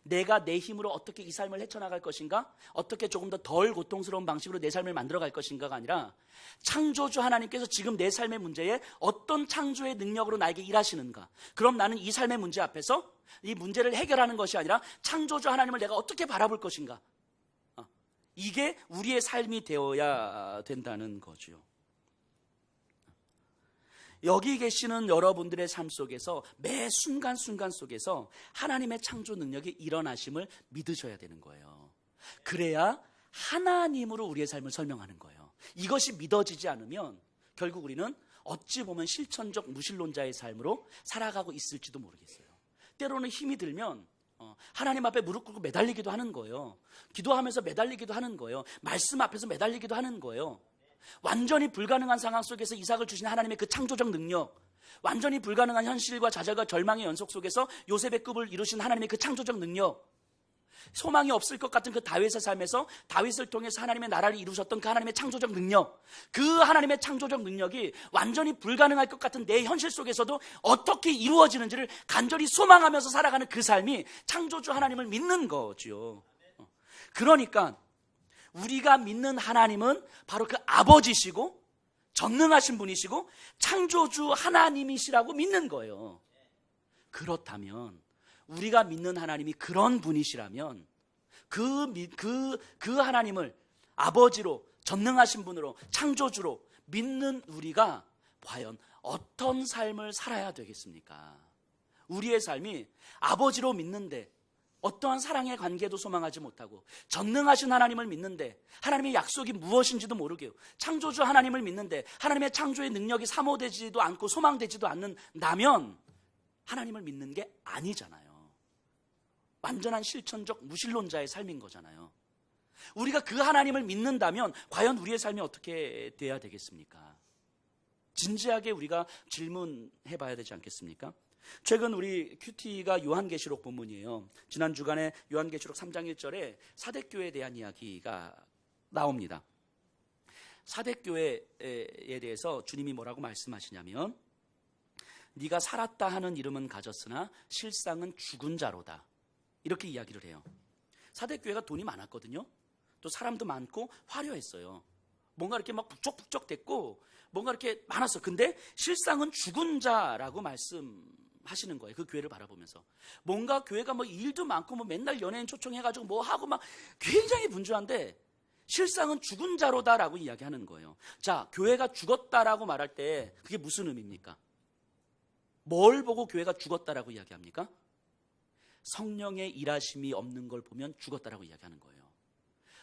내가 내 힘으로 어떻게 이 삶을 헤쳐나갈 것인가? 어떻게 조금 더 덜 고통스러운 방식으로 내 삶을 만들어갈 것인가가 아니라 창조주 하나님께서 지금 내 삶의 문제에 어떤 창조의 능력으로 나에게 일하시는가? 그럼 나는 이 삶의 문제 앞에서 이 문제를 해결하는 것이 아니라 창조주 하나님을 내가 어떻게 바라볼 것인가? 이게 우리의 삶이 되어야 된다는 거죠. 여기 계시는 여러분들의 삶 속에서 매 순간순간 속에서 하나님의 창조 능력이 일어나심을 믿으셔야 되는 거예요. 그래야 하나님으로 우리의 삶을 설명하는 거예요. 이것이 믿어지지 않으면 결국 우리는 어찌 보면 실천적 무신론자의 삶으로 살아가고 있을지도 모르겠어요. 때로는 힘이 들면 하나님 앞에 무릎 꿇고 매달리기도 하는 거예요. 기도하면서 매달리기도 하는 거예요. 말씀 앞에서 매달리기도 하는 거예요. 완전히 불가능한 상황 속에서 이삭을 주신 하나님의 그 창조적 능력, 완전히 불가능한 현실과 좌절과 절망의 연속 속에서 요셉의 급을 이루신 하나님의 그 창조적 능력, 소망이 없을 것 같은 그 다윗의 삶에서 다윗을 통해서 하나님의 나라를 이루셨던 그 하나님의 창조적 능력, 그 하나님의 창조적 능력이 완전히 불가능할 것 같은 내 현실 속에서도 어떻게 이루어지는지를 간절히 소망하면서 살아가는 그 삶이 창조주 하나님을 믿는 거죠. 그러니까 우리가 믿는 하나님은 바로 그 아버지시고 전능하신 분이시고 창조주 하나님이시라고 믿는 거예요. 그렇다면 우리가 믿는 하나님이 그런 분이시라면 그 하나님을 아버지로 전능하신 분으로 창조주로 믿는 우리가 과연 어떤 삶을 살아야 되겠습니까? 우리의 삶이 아버지로 믿는데 어떠한 사랑의 관계도 소망하지 못하고 전능하신 하나님을 믿는데 하나님의 약속이 무엇인지도 모르게 창조주 하나님을 믿는데 하나님의 창조의 능력이 사모되지도 않고 소망되지도 않는다면 하나님을 믿는 게 아니잖아요. 완전한 실천적 무신론자의 삶인 거잖아요. 우리가 그 하나님을 믿는다면 과연 우리의 삶이 어떻게 돼야 되겠습니까? 진지하게 우리가 질문해 봐야 되지 않겠습니까? 최근 우리 큐티가 요한계시록 본문이에요. 지난 주간에 요한계시록 3장 1절에 사대교회에 대한 이야기가 나옵니다. 사대교회에 대해서 주님이 뭐라고 말씀하시냐면 네가 살았다 하는 이름은 가졌으나 실상은 죽은 자로다. 이렇게 이야기를 해요. 사대교회가 돈이 많았거든요. 또 사람도 많고 화려했어요. 뭔가 이렇게 막 북적북적 됐고 뭔가 이렇게 많았어. 근데 실상은 죽은 자라고 말씀하시는 거예요. 그 교회를 바라보면서. 뭔가 교회가 뭐 일도 많고 뭐 맨날 연예인 초청해가지고 뭐 하고 막 굉장히 분주한데 실상은 죽은 자로다라고 이야기하는 거예요. 자, 교회가 죽었다라고 말할 때 그게 무슨 의미입니까? 뭘 보고 교회가 죽었다라고 이야기합니까? 성령의 일하심이 없는 걸 보면 죽었다라고 이야기하는 거예요.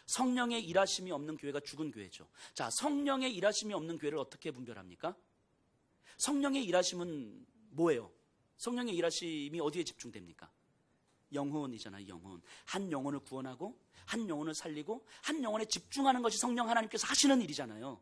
성령의 일하심이 없는 교회가 죽은 교회죠. 자, 성령의 일하심이 없는 교회를 어떻게 분별합니까? 성령의 일하심은 뭐예요? 성령의 일하심이 어디에 집중됩니까? 영혼이잖아요. 영혼. 한 영혼을 구원하고 한 영혼을 살리고 한 영혼에 집중하는 것이 성령 하나님께서 하시는 일이잖아요.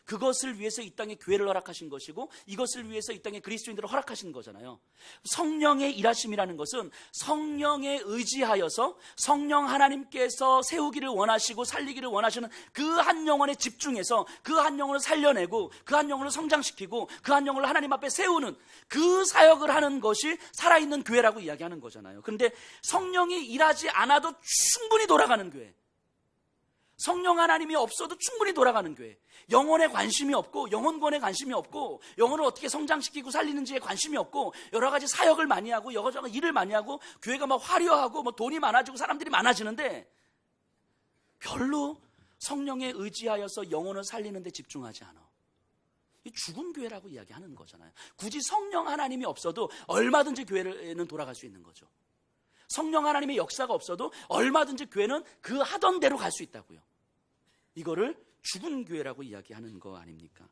그것을 위해서 이 땅에 교회를 허락하신 것이고 이것을 위해서 이 땅에 그리스도인들을 허락하신 거잖아요. 성령의 일하심이라는 것은 성령에 의지하여서 성령 하나님께서 세우기를 원하시고 살리기를 원하시는 그 한 영혼에 집중해서 그 한 영혼을 살려내고 그 한 영혼을 성장시키고 그 한 영혼을 하나님 앞에 세우는 그 사역을 하는 것이 살아있는 교회라고 이야기하는 거잖아요. 그런데 성령이 일하지 않아도 충분히 돌아가는 교회, 성령 하나님이 없어도 충분히 돌아가는 교회, 영혼에 관심이 없고 영혼권에 관심이 없고 영혼을 어떻게 성장시키고 살리는지에 관심이 없고 여러 가지 사역을 많이 하고 여러 가지 일을 많이 하고 교회가 막 화려하고 뭐 돈이 많아지고 사람들이 많아지는데 별로 성령에 의지하여서 영혼을 살리는 데 집중하지 않아. 이 죽은 교회라고 이야기하는 거잖아요. 굳이 성령 하나님이 없어도 얼마든지 교회는 돌아갈 수 있는 거죠. 성령 하나님의 역사가 없어도 얼마든지 교회는 그 하던 대로 갈 수 있다고요. 이거를 죽은 교회라고 이야기하는 거 아닙니까?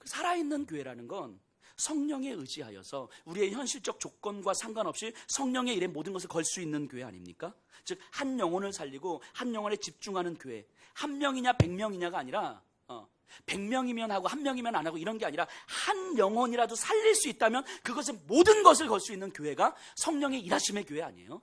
살아있는 교회라는 건 성령에 의지하여서 우리의 현실적 조건과 상관없이 성령의 일에 모든 것을 걸 수 있는 교회 아닙니까? 즉 한 영혼을 살리고 한 영혼에 집중하는 교회. 한 명이냐 100명이냐가 아니라 100명이면 하고 1명이면 안 하고 이런 게 아니라 한 영혼이라도 살릴 수 있다면 그것에 모든 것을 걸 수 있는 교회가 성령의 일하심의 교회 아니에요?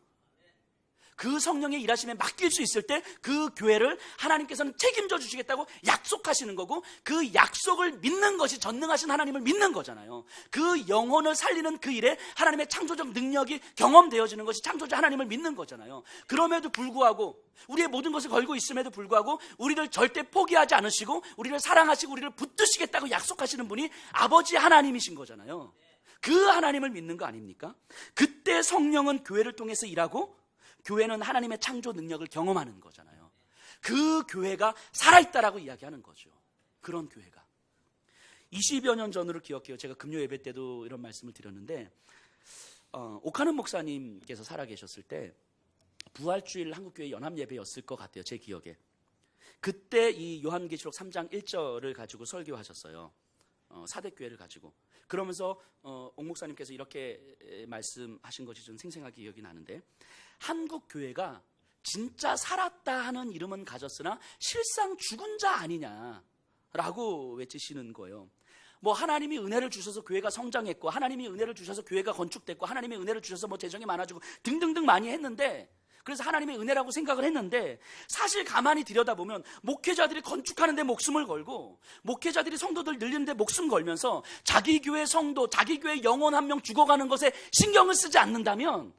그 성령의 일하심에 맡길 수 있을 때 그 교회를 하나님께서는 책임져 주시겠다고 약속하시는 거고, 그 약속을 믿는 것이 전능하신 하나님을 믿는 거잖아요. 그 영혼을 살리는 그 일에 하나님의 창조적 능력이 경험되어지는 것이 창조자 하나님을 믿는 거잖아요. 그럼에도 불구하고, 우리의 모든 것을 걸고 있음에도 불구하고 우리를 절대 포기하지 않으시고 우리를 사랑하시고 우리를 붙드시겠다고 약속하시는 분이 아버지 하나님이신 거잖아요. 그 하나님을 믿는 거 아닙니까? 그때 성령은 교회를 통해서 일하고 교회는 하나님의 창조 능력을 경험하는 거잖아요. 그 교회가 살아있다라고 이야기하는 거죠. 그런 교회가. 20여 년 전으로 기억해요. 제가 금요 예배 때도 이런 말씀을 드렸는데, 오카는 목사님께서 살아계셨을 때 부활주일 한국교회 연합예배였을 것 같아요. 제 기억에. 그때 이 요한계시록 3장 1절을 가지고 설교하셨어요. 사대교회를 가지고. 그러면서 옥 목사님께서 이렇게 말씀하신 것이 좀 생생하게 기억이 나는데, 한국교회가 진짜 살았다 하는 이름은 가졌으나 실상 죽은 자 아니냐라고 외치시는 거예요. 뭐 하나님이 은혜를 주셔서 교회가 성장했고, 하나님이 은혜를 주셔서 교회가 건축됐고, 하나님이 은혜를 주셔서 뭐 재정이 많아지고 등등등 많이 했는데, 그래서 하나님의 은혜라고 생각을 했는데, 사실 가만히 들여다보면 목회자들이 건축하는 데 목숨을 걸고 목회자들이 성도들 늘리는 데 목숨 걸면서 자기 교회 성도, 자기 교회 영혼 한 명 죽어가는 것에 신경을 쓰지 않는다면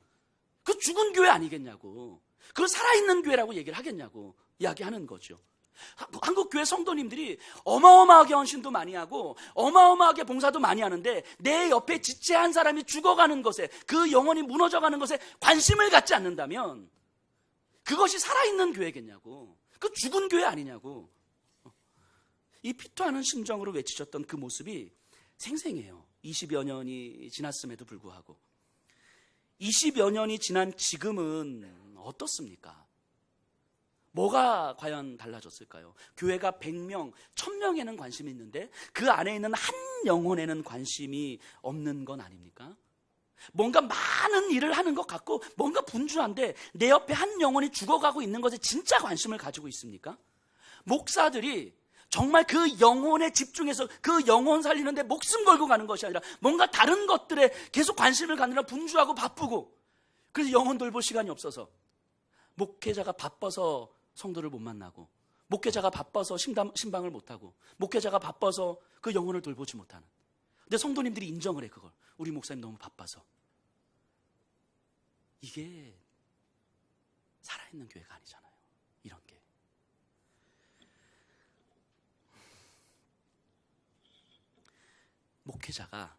그 죽은 교회 아니겠냐고, 그걸 살아있는 교회라고 얘기를 하겠냐고 이야기하는 거죠. 한국교회 성도님들이 어마어마하게 헌신도 많이 하고 어마어마하게 봉사도 많이 하는데, 내 옆에 지체한 사람이 죽어가는 것에, 그 영혼이 무너져가는 것에 관심을 갖지 않는다면 그것이 살아있는 교회겠냐고, 그 죽은 교회 아니냐고. 이 피토하는 심정으로 외치셨던 그 모습이 생생해요. 20여 년이 지났음에도 불구하고. 20여 년이 지난 지금은 어떻습니까? 뭐가 과연 달라졌을까요? 교회가 100명, 1000명에는 관심이 있는데 그 안에 있는 한 영혼에는 관심이 없는 건 아닙니까? 뭔가 많은 일을 하는 것 같고 뭔가 분주한데 내 옆에 한 영혼이 죽어가고 있는 것에 진짜 관심을 가지고 있습니까? 목사들이 정말 그 영혼에 집중해서 그 영혼 살리는데 목숨 걸고 가는 것이 아니라 뭔가 다른 것들에 계속 관심을 갖느라 분주하고 바쁘고, 그래서 영혼 돌볼 시간이 없어서 목회자가 바빠서 성도를 못 만나고, 목회자가 바빠서 신방을 못하고, 목회자가 바빠서 그 영혼을 돌보지 못하는. 근데 성도님들이 인정을 해, 그걸. 우리 목사님 너무 바빠서. 이게 살아있는 교회가 아니잖아요, 이런 게. 목회자가,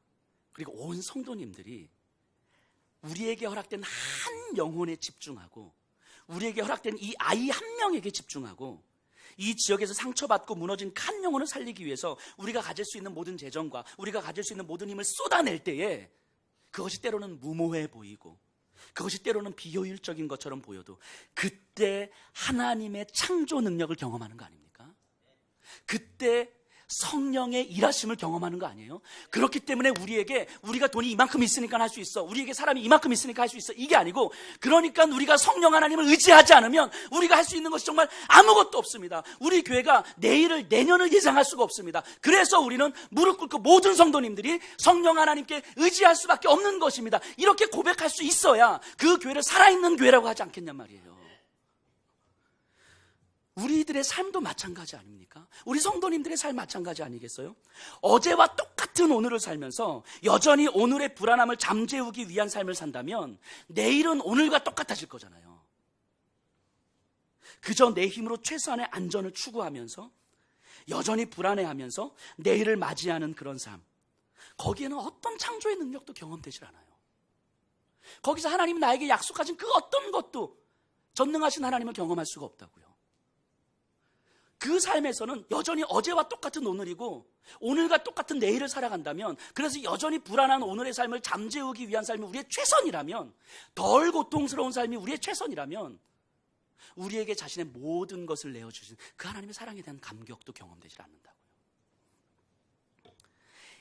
그리고 온 성도님들이 우리에게 허락된 한 영혼에 집중하고, 우리에게 허락된 이 아이 한 명에게 집중하고, 이 지역에서 상처받고 무너진 한 영혼을 살리기 위해서 우리가 가질 수 있는 모든 재정과 우리가 가질 수 있는 모든 힘을 쏟아낼 때에 그것이 때로는 무모해 보이고, 그것이 때로는 비효율적인 것처럼 보여도 그때 하나님의 창조 능력을 경험하는 거 아닙니까? 그때 성령의 일하심을 경험하는 거 아니에요? 그렇기 때문에 우리에게 우리가 돈이 이만큼 있으니까 할 수 있어, 우리에게 사람이 이만큼 있으니까 할 수 있어, 이게 아니고, 그러니까 우리가 성령 하나님을 의지하지 않으면 우리가 할 수 있는 것이 정말 아무것도 없습니다. 우리 교회가 내일을, 내년을 예상할 수가 없습니다. 그래서 우리는 무릎 꿇고 모든 성도님들이 성령 하나님께 의지할 수밖에 없는 것입니다. 이렇게 고백할 수 있어야 그 교회를 살아있는 교회라고 하지 않겠냔 말이에요. 우리들의 삶도 마찬가지 아닙니까? 우리 성도님들의 삶 마찬가지 아니겠어요? 어제와 똑같은 오늘을 살면서 여전히 오늘의 불안함을 잠재우기 위한 삶을 산다면 내일은 오늘과 똑같아질 거잖아요. 그저 내 힘으로 최소한의 안전을 추구하면서 여전히 불안해하면서 내일을 맞이하는 그런 삶, 거기에는 어떤 창조의 능력도 경험되질 않아요. 거기서 하나님이 나에게 약속하신 그 어떤 것도 전능하신 하나님을 경험할 수가 없다고요. 그 삶에서는 여전히 어제와 똑같은 오늘이고 오늘과 똑같은 내일을 살아간다면, 그래서 여전히 불안한 오늘의 삶을 잠재우기 위한 삶이 우리의 최선이라면, 덜 고통스러운 삶이 우리의 최선이라면 우리에게 자신의 모든 것을 내어주신 그 하나님의 사랑에 대한 감격도 경험되지 않는다고요.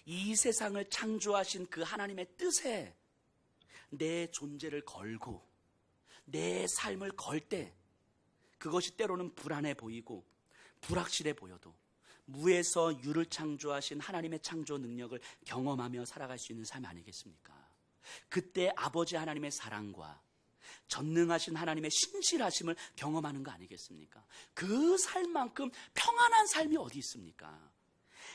이 세상을 창조하신 그 하나님의 뜻에 내 존재를 걸고 내 삶을 걸 때 그것이 때로는 불안해 보이고 불확실해 보여도 무에서 유를 창조하신 하나님의 창조 능력을 경험하며 살아갈 수 있는 삶 아니겠습니까? 그때 아버지 하나님의 사랑과 전능하신 하나님의 신실하심을 경험하는 거 아니겠습니까? 그 삶만큼 평안한 삶이 어디 있습니까?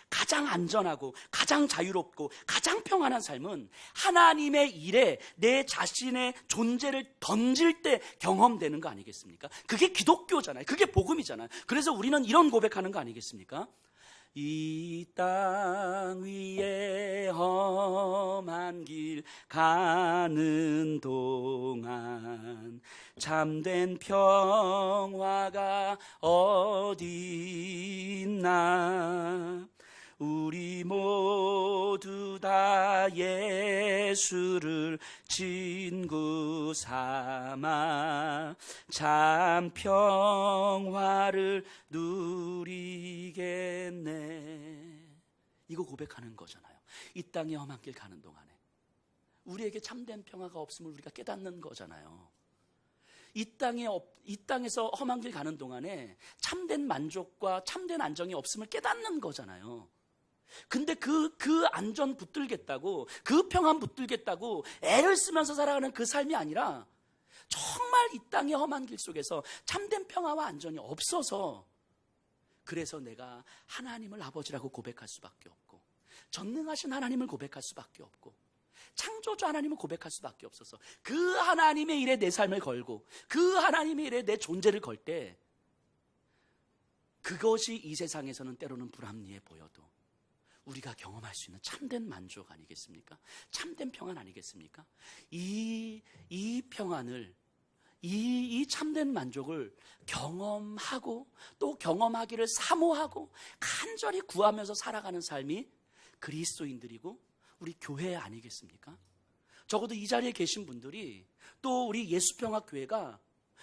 가장 안전하고 가장 자유롭고 가장 평안한 삶은 하나님의 일에 내 자신의 존재를 던질 때 경험되는 거 아니겠습니까? 그게 기독교잖아요. 그게 복음이잖아요. 그래서 우리는 이런 고백하는 거 아니겠습니까? 이 땅 위에 험한 길 가는 동안 참된 평화가 어디 있나. 우리 모두 다 예수를 친구 삼아 참 평화를 누리겠네. 이거 고백하는 거잖아요. 이 땅에 험한 길 가는 동안에 우리에게 참된 평화가 없음을 우리가 깨닫는 거잖아요. 이 땅에서 험한 길 가는 동안에 참된 만족과 참된 안정이 없음을 깨닫는 거잖아요. 근데 그 안전 붙들겠다고, 그 평안 붙들겠다고 애를 쓰면서 살아가는 그 삶이 아니라 정말 이 땅의 험한 길 속에서 참된 평화와 안전이 없어서, 그래서 내가 하나님을 아버지라고 고백할 수밖에 없고, 전능하신 하나님을 고백할 수밖에 없고, 창조주 하나님을 고백할 수밖에 없어서, 그 하나님의 일에 내 삶을 걸고 그 하나님의 일에 내 존재를 걸 때, 그것이 이 세상에서는 때로는 불합리해 보여도 우리가 경험할 수 있는 참된 만족 아니겠습니까? 참된 평안 아니겠습니까? 이 평안을, 이 참된 만족을 경험하고 또 경험하기를 사모하고 간절히 구하면서 살아가는 삶이 그리스도인들이고 우리 교회 아니겠습니까? 적어도 이 자리에 계신 분들이, 또 우리 예수평화교회가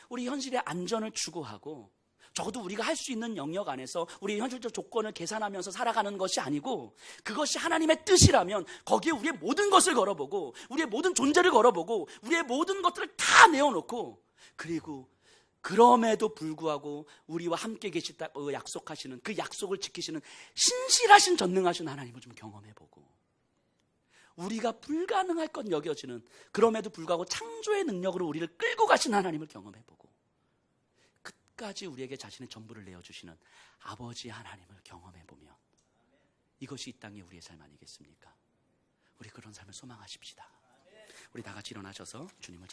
우리 현실의 안전을 추구하고, 적어도 우리가 할 수 있는 영역 안에서 우리의 현실적 조건을 계산하면서 살아가는 것이 아니고, 그것이 하나님의 뜻이라면 거기에 우리의 모든 것을 걸어보고, 우리의 모든 존재를 걸어보고, 우리의 모든 것들을 다 내어놓고, 그리고 그럼에도 불구하고 우리와 함께 계시다고 약속하시는, 그 약속을 지키시는 신실하신 전능하신 하나님을 좀 경험해보고, 우리가 불가능할 것 여겨지는, 그럼에도 불구하고 창조의 능력으로 우리를 끌고 가신 하나님을 경험해보고, 끝까지 우리에게 자신의 전부를 내어주시는 아버지 하나님을 경험해보면, 이것이 이 땅의 우리의 삶 아니겠습니까? 우리 그런 삶을 소망하십시다. 우리 다 같이 일어나셔서 주님을